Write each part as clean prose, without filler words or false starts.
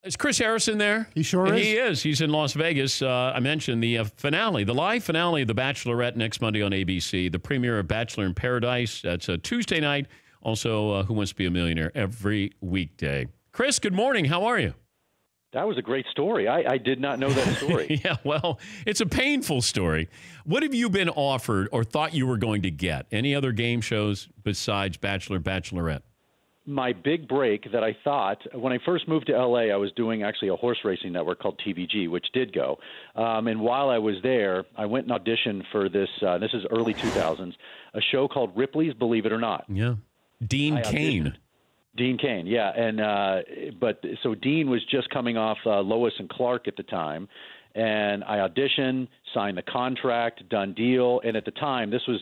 Is Chris Harrison there? He sure is. He is. He's in Las Vegas. I mentioned the finale, the live finale of The Bachelorette next Monday on ABC. The premiere of Bachelor in Paradise. That's a Tuesday night. Also, Who Wants to Be a Millionaire every weekday. Chris, good morning. How are you? That was a great story. I did not know that story. Yeah, well, it's a painful story. What have you been offered or thought you were going to get? Any other game shows besides Bachelor, Bachelorette? My big break that I thought, when I first moved to L.A., I was doing actually a horse racing network called TVG, which did go. And while I was there, I went and auditioned for this is early 2000s, a show called Ripley's Believe It or Not. Yeah. Dean Cain. Dean Cain, yeah. And so Dean was just coming off Lois and Clark at the time. And I auditioned, signed the contract, done deal. And at the time, this was,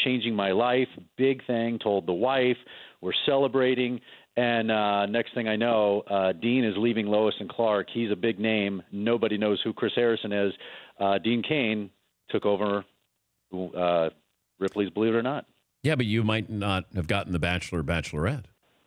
changing my life, big thing, told the wife, we're celebrating. And next thing I know, Dean is leaving Lois and Clark. He's a big name. Nobody knows who Chris Harrison is. Dean Cain took over Ripley's Believe It or Not. Yeah, but you might not have gotten the Bachelor, Bachelorette.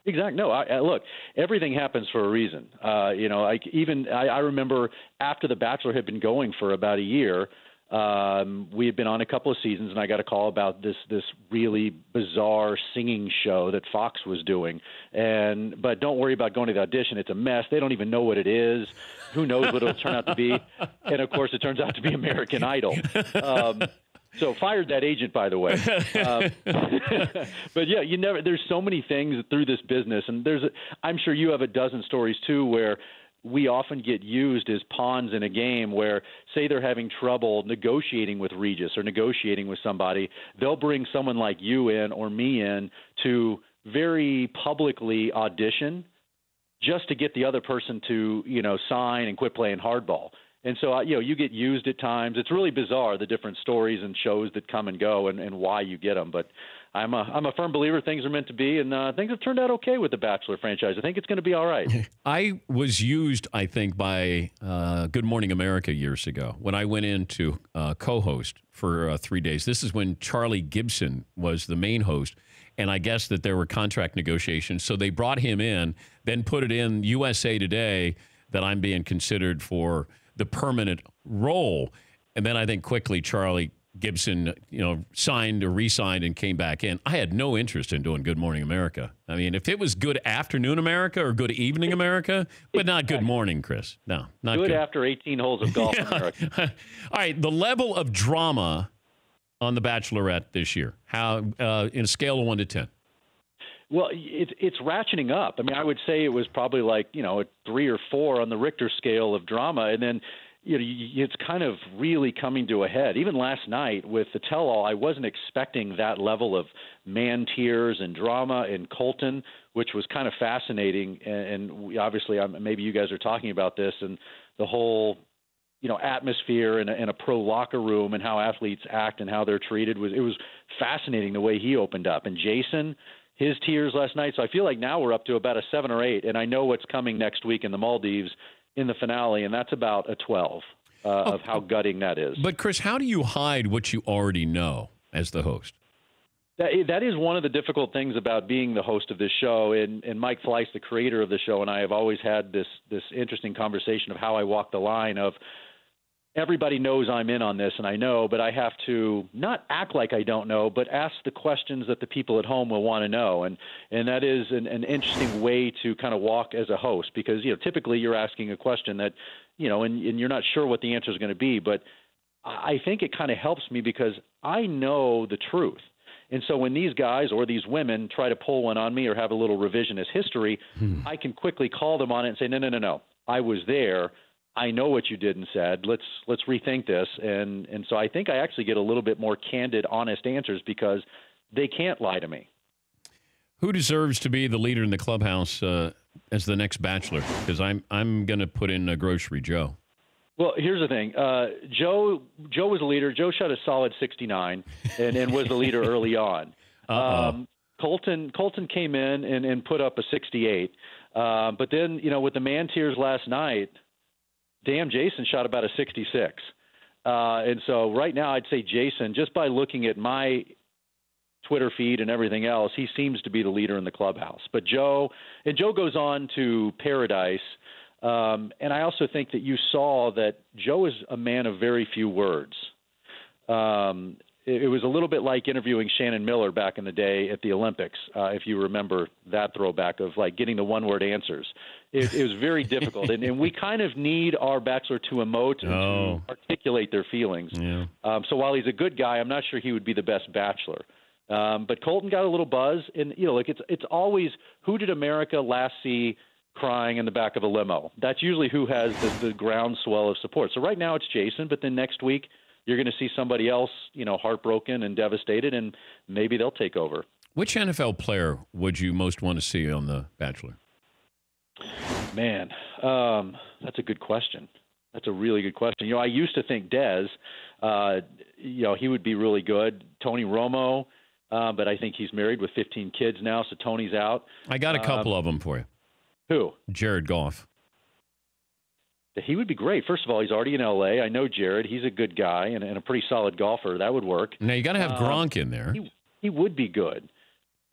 Exactly. No, look, everything happens for a reason. I remember after The Bachelor had been going for about a year, we had been on a couple of seasons, and I got a call about this really bizarre singing show that Fox was doing. But don't worry about going to the audition. It's a mess. They don't even know what it is. Who knows what it'll turn out to be? And, of course, it turns out to be American Idol. So fired that agent, by the way. But yeah, there's so many things through this business, and I'm sure you have a dozen stories too, where we often get used as pawns in a game where, say they're having trouble negotiating with Regis or negotiating with somebody, they'll bring someone like you in or me in to very publicly audition just to get the other person to, sign and quit playing hardball. And so, you get used at times. It's really bizarre, the different stories and shows that come and go and why you get them. But I'm a firm believer things are meant to be, and things have turned out okay with the Bachelor franchise. I think it's going to be all right. I was used, I think, by Good Morning America years ago when I went in to co-host for 3 days. This is when Charlie Gibson was the main host, and I guess that there were contract negotiations. So they brought him in, then put it in USA Today that I'm being considered for the permanent role. And then I think quickly Charlie Gibson, signed or re-signed and came back in. I had no interest in doing Good Morning America. I mean, if it was Good Afternoon America or Good Evening America, but not Good Morning, Chris. No, not good. Good after 18 holes of golf America. All right, the level of drama on The Bachelorette this year, how in a scale of 1 to 10? Well, it's ratcheting up. I mean, I would say it was probably like, a 3 or 4 on the Richter scale of drama. And then, it's kind of really coming to a head. Even last night with the tell-all, I wasn't expecting that level of man tears and drama in Colton, which was kind of fascinating. And obviously, maybe you guys are talking about this and the whole, atmosphere in a pro locker room and how athletes act and how they're treated. It was fascinating the way he opened up. And Jason, his tears last night. So I feel like now we're up to about a 7 or 8, and I know what's coming next week in the Maldives in the finale, and that's about a 12 of how gutting that is. But, Chris, how do you hide what you already know as the host? That is one of the difficult things about being the host of this show, and Mike Fleiss, the creator of the show, and I have always had this interesting conversation of how I walk the line of everybody knows I'm in on this, and I know, but I have to not act like I don't know, but ask the questions that the people at home will want to know. And that is an interesting way to kind of walk as a host because, typically you're asking a question that, and you're not sure what the answer is going to be. But I think it kind of helps me because I know the truth. And so when these guys or these women try to pull one on me or have a little revisionist history, I can quickly call them on it and say, no, I was there. I know what you did and said. Let's rethink this. And so I think I actually get a little bit more candid, honest answers because they can't lie to me. Who deserves to be the leader in the clubhouse as the next Bachelor? Because I'm going to put in a Grocery Joe. Well, here's the thing. Joe was a leader. Joe shot a solid 69 and was the leader early on. Colton came in and put up a 68. But then, with the man tears last night, damn, Jason shot about a 66. And so right now I'd say Jason, just by looking at my Twitter feed and everything else, he seems to be the leader in the clubhouse. But Joe goes on to Paradise And I also think that you saw that Joe is a man of very few words. It was a little bit like interviewing Shannon Miller back in the day at the Olympics, if you remember that throwback of like getting the one-word answers. It was very difficult, and we kind of need our bachelor to emote and to articulate their feelings. Yeah. So while he's a good guy, I'm not sure he would be the best bachelor. But Colton got a little buzz, and like it's always who did America last see crying in the back of a limo? That's usually who has the groundswell of support. So right now it's Jason, but then next week you're going to see somebody else, heartbroken and devastated, and maybe they'll take over. Which NFL player would you most want to see on The Bachelor? Man, that's a good question. That's a really good question. I used to think Dez, he would be really good. Tony Romo, but I think he's married with 15 kids now, so Tony's out. I got a couple of them for you. Who? Jared Goff. He would be great. First of all, he's already in L.A. I know Jared. He's a good guy and a pretty solid golfer. That would work. Now, you got to have Gronk in there. He would be good.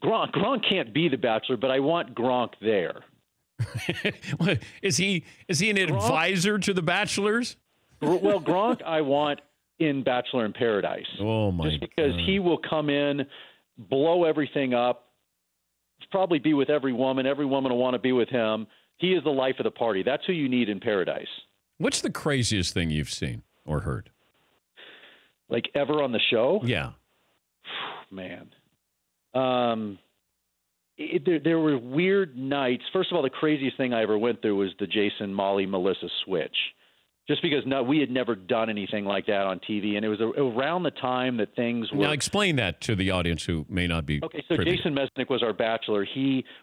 Gronk can't be the Bachelor, but I want Gronk there. Is he an advisor to the Bachelors? Well, Gronk I want in Bachelor in Paradise. Oh, my God. Just because he will come in, blow everything up, probably be with every woman. Every woman will want to be with him. He is the life of the party. That's who you need in Paradise. What's the craziest thing you've seen or heard? Like ever on the show? Yeah. Man. There were weird nights. First of all, the craziest thing I ever went through was the Jason, Molly, Melissa switch. Just because we had never done anything like that on TV, and it was around the time that things were. Now, explain that to the audience who may not be. Okay, so privy. Jason Mesnick was our bachelor.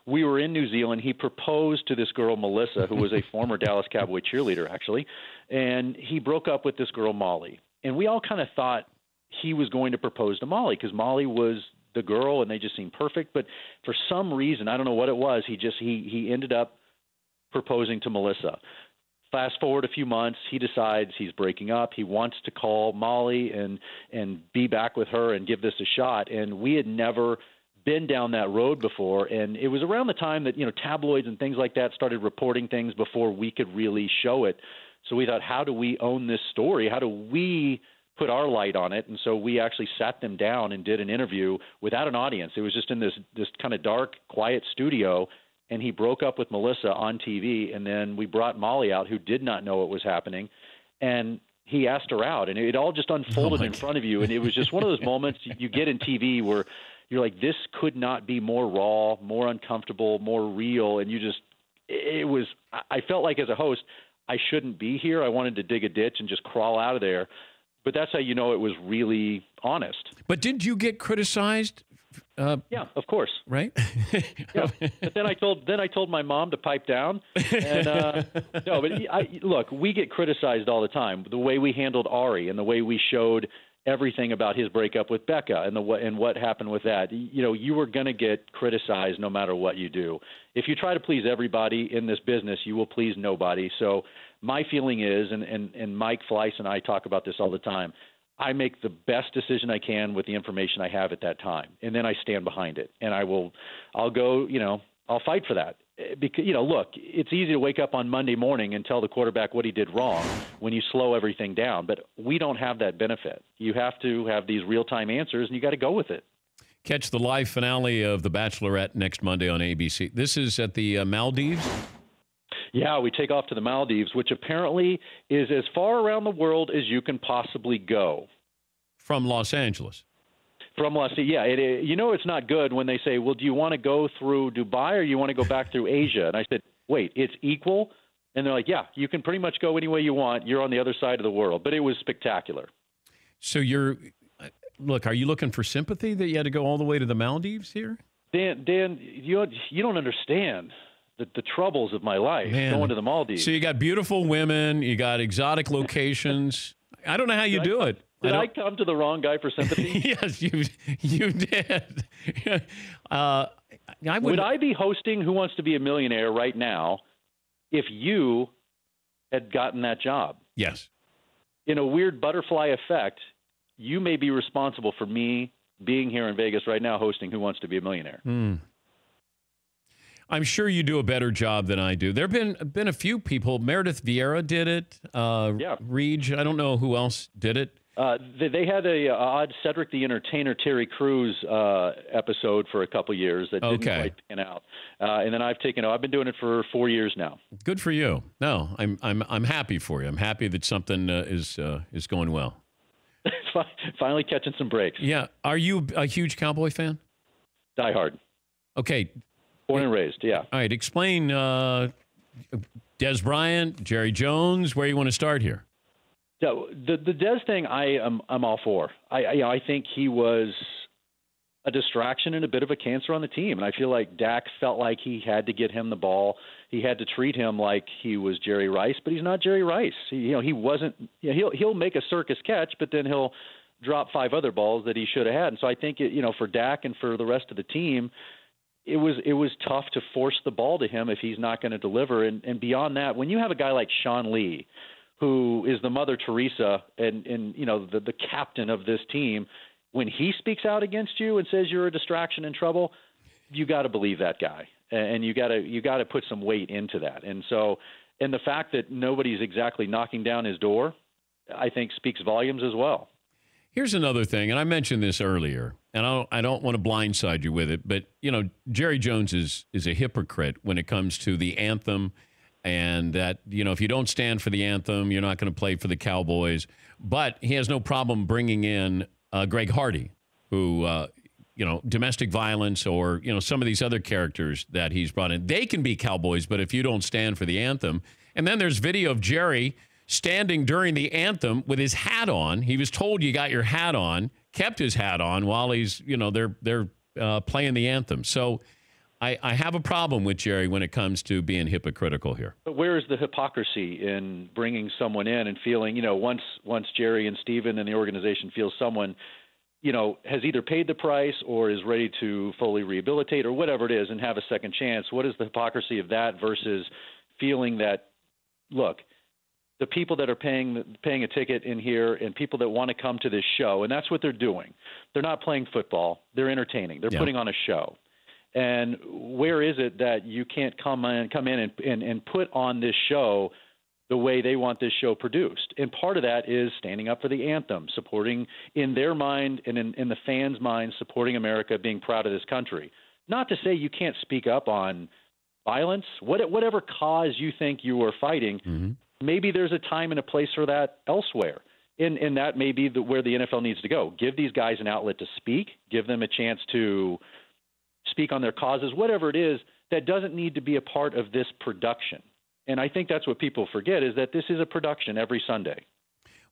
We were in New Zealand. He proposed to this girl, Melissa, who was a former Dallas Cowboy cheerleader, actually, and he broke up with this girl, Molly. And we all kind of thought he was going to propose to Molly because Molly was the girl, and they just seemed perfect. But for some reason, I don't know what it was, he ended up proposing to Melissa. Fast forward a few months, he decides he's breaking up. He wants to call Molly and be back with her and give this a shot. And we had never been down that road before. And it was around the time that, tabloids and things like that started reporting things before we could really show it. So we thought, how do we own this story? How do we put our light on it? And so we actually sat them down and did an interview without an audience. It was just in this kind of dark, quiet studio. And he broke up with Melissa on TV, and then we brought Molly out, who did not know what was happening, and he asked her out, and it all just unfolded in front of you, and it was just one of those moments you get in TV where you're like, this could not be more raw, more uncomfortable, more real, and I felt like as a host, I shouldn't be here. I wanted to dig a ditch and just crawl out of there, but that's how you know it was really honest. But did you get criticized? Yeah, of course. Right. Yeah. But then I told my mom to pipe down. And no, but look, we get criticized all the time. The way we handled Ari and the way we showed everything about his breakup with Becca and what happened with that. You were going to get criticized no matter what you do. If you try to please everybody in this business, you will please nobody. So my feeling is, and Mike Fleiss and I talk about this all the time, I make the best decision I can with the information I have at that time, and then I stand behind it. And I'll go, I'll fight for that. Because, look, it's easy to wake up on Monday morning and tell the quarterback what he did wrong when you slow everything down. But we don't have that benefit. You have to have these real-time answers, and you got to go with it. Catch the live finale of The Bachelorette next Monday on ABC. This is at the Maldives. Yeah, we take off to the Maldives, which apparently is as far around the world as you can possibly go. From Los Angeles. From Los Angeles, yeah. It's not good when they say, well, do you want to go through Dubai or you want to go back through Asia? And I said, wait, it's equal? And they're like, yeah, you can pretty much go any way you want. You're on the other side of the world. But it was spectacular. So are you looking for sympathy that you had to go all the way to the Maldives here? Dan, you don't understand the troubles of my life going to the Maldives. So you got beautiful women, you got exotic locations. I don't know how you do it. Did I come to the wrong guy for sympathy? Yes, you did. Would I be hosting Who Wants to Be a Millionaire right now if you had gotten that job? Yes. In a weird butterfly effect, you may be responsible for me being here in Vegas right now hosting Who Wants to Be a Millionaire. I'm sure you do a better job than I do. There have been a few people. Meredith Vieira did it. Yeah. Reed, I don't know who else did it. They had a odd Cedric the Entertainer Terry Crews episode for a couple years that didn't quite pan out, and then I've been doing it for 4 years now. Good for you. No, I'm happy for you. I'm happy that something is going well. Finally catching some breaks. Yeah. Are you a huge Cowboy fan? Die hard. Okay. Born and raised. Yeah. All right. Explain Des Bryant, Jerry Jones. Where you want to start here? So the Dez thing, I'm all for. I think he was a distraction and a bit of a cancer on the team, and I feel like Dak felt like he had to get him the ball. He had to treat him like he was Jerry Rice, but he's not Jerry Rice. He wasn't. He'll make a circus catch, but then he'll drop 5 other balls that he should have had. And so I think for Dak and for the rest of the team, it was tough to force the ball to him if he's not going to deliver. And beyond that, when you have a guy like Sean Lee, who is the Mother Teresa and the captain of this team, when he speaks out against you and says you're a distraction and trouble, you got to believe that guy, and you got to put some weight into that. And the fact that nobody's exactly knocking down his door, I think speaks volumes as well. Here's another thing, and I mentioned this earlier, and I don't want to blindside you with it, but Jerry Jones is a hypocrite when it comes to the anthem. And that, if you don't stand for the anthem, you're not going to play for the Cowboys. But he has no problem bringing in Greg Hardy, who, domestic violence or, some of these other characters that he's brought in. They can be Cowboys, but if you don't stand for the anthem. And then there's video of Jerry standing during the anthem with his hat on. He was told you got your hat on, kept his hat on while he's, they're playing the anthem. So I have a problem with Jerry when it comes to being hypocritical here. But where is the hypocrisy in bringing someone in and feeling, once Jerry and Steven and the organization feel someone, has either paid the price or is ready to fully rehabilitate or whatever it is and have a second chance? What is the hypocrisy of that versus feeling that, look, the people that are paying a ticket in here and people that want to come to this show, and that's what they're doing. They're not playing football. They're entertaining. They're putting on a show. And where is it that you can't come in and put on this show the way they want this show produced? And part of that is standing up for the anthem, supporting in their mind and in the fans' minds, supporting America, being proud of this country. Not to say you can't speak up on violence, whatever cause you think you are fighting. Mm-hmm. Maybe there's a time and a place for that elsewhere. And that may be where the NFL needs to go. Give these guys an outlet to speak. Give them a chance to speak on their causes, whatever it is. That doesn't need to be a part of this production. And I think that's what people forget, is that this is a production every Sunday.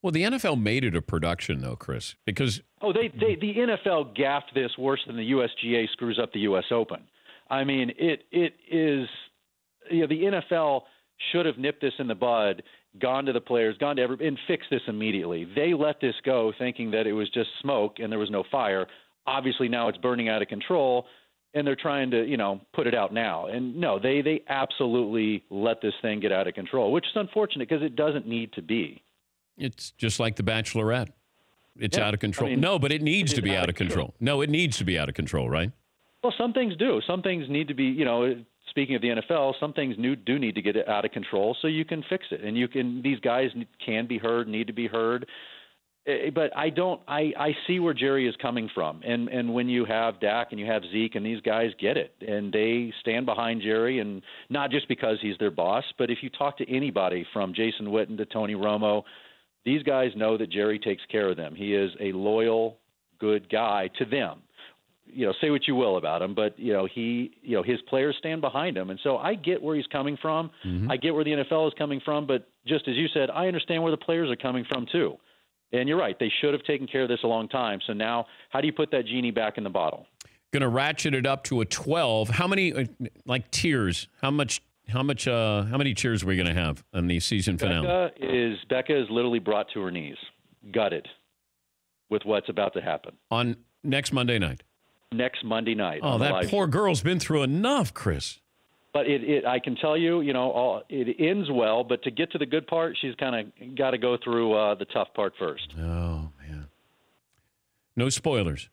Well, the NFL made it a production, though, Chris, because the NFL gaffed this worse than the USGA screws up the U.S. Open. I mean, it is, the NFL should have nipped this in the bud, gone to the players, gone to everybody, and fixed this immediately. They let this go thinking that it was just smoke and there was no fire. Obviously, now it's burning out of control, and they're trying to, put it out now. And no, they absolutely let this thing get out of control, which is unfortunate because it doesn't need to be. It's just like the Bachelorette. It's out of control. No, but it needs to be out of control. No, it needs to be out of control, right? Well, some things do. Some things need to be, speaking of the NFL, some things do need to get out of control so you can fix it. And these guys can be heard, need to be heard. But I see where Jerry is coming from. And when you have Dak and you have Zeke and these guys get it and they stand behind Jerry, and not just because he's their boss, but if you talk to anybody from Jason Witten to Tony Romo, these guys know that Jerry takes care of them. He is a loyal, good guy to them. Say what you will about him, but his players stand behind him. And so I get where he's coming from. Mm-hmm. I get where the NFL is coming from, but just as you said, I understand where the players are coming from too. And you're right. They should have taken care of this a long time. So now how do you put that genie back in the bottle? Going to ratchet it up to a 12. How many tiers? How many cheers are we going to have on the season finale? Becca is literally brought to her knees, gutted with what's about to happen. On next Monday night? Next Monday night. Oh, that poor girl's been through enough, Chris. But I can tell you, it ends well, but to get to the good part, she's kind of got to go through the tough part first. Oh, man. No spoilers?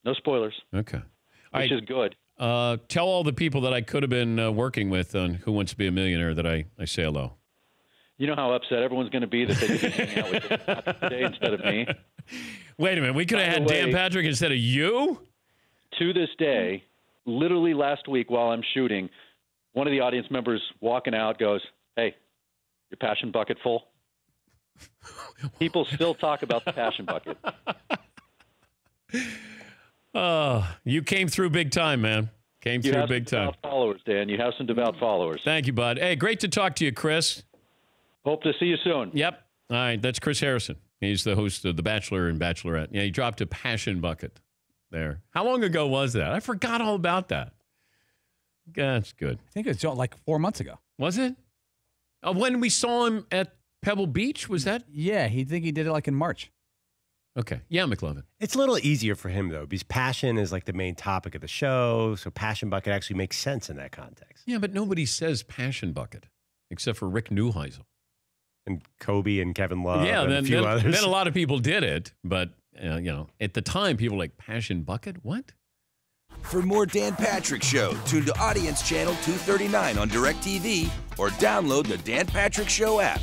No spoilers. Okay. Which is good. Tell all the people that I could have been working with on Who Wants to Be a Millionaire that I say hello. You know how upset everyone's going to be that they can hang out with Dan today instead of me? Wait a minute. We could have had Dan Patrick instead of you? To this day, literally last week while I'm shooting, one of the audience members walking out goes, "Hey, your passion bucket full?" People still talk about the passion bucket. You came through big time, man. Came through big time. You have some devout followers, Dan. You have some devout followers. Thank you, bud. Hey, great to talk to you, Chris. Hope to see you soon. Yep. All right. That's Chris Harrison. He's the host of The Bachelor and Bachelorette. Yeah, he dropped a passion bucket there. How long ago was that? I forgot all about that. That's good. I think it was like 4 months ago. Was it? When we saw him at Pebble Beach, was that? Yeah, he did it like in March. Okay. Yeah, McLovin. It's a little easier for him, though, because passion is like the main topic of the show. So passion bucket actually makes sense in that context. Yeah, but nobody says passion bucket except for Rick Neuheisel. And Kobe and Kevin Love and then, a few others. Then a lot of people did it. But, at the time, people were like, passion bucket? What? For more Dan Patrick Show, tune to Audience Channel 239 on DirecTV or download the Dan Patrick Show app.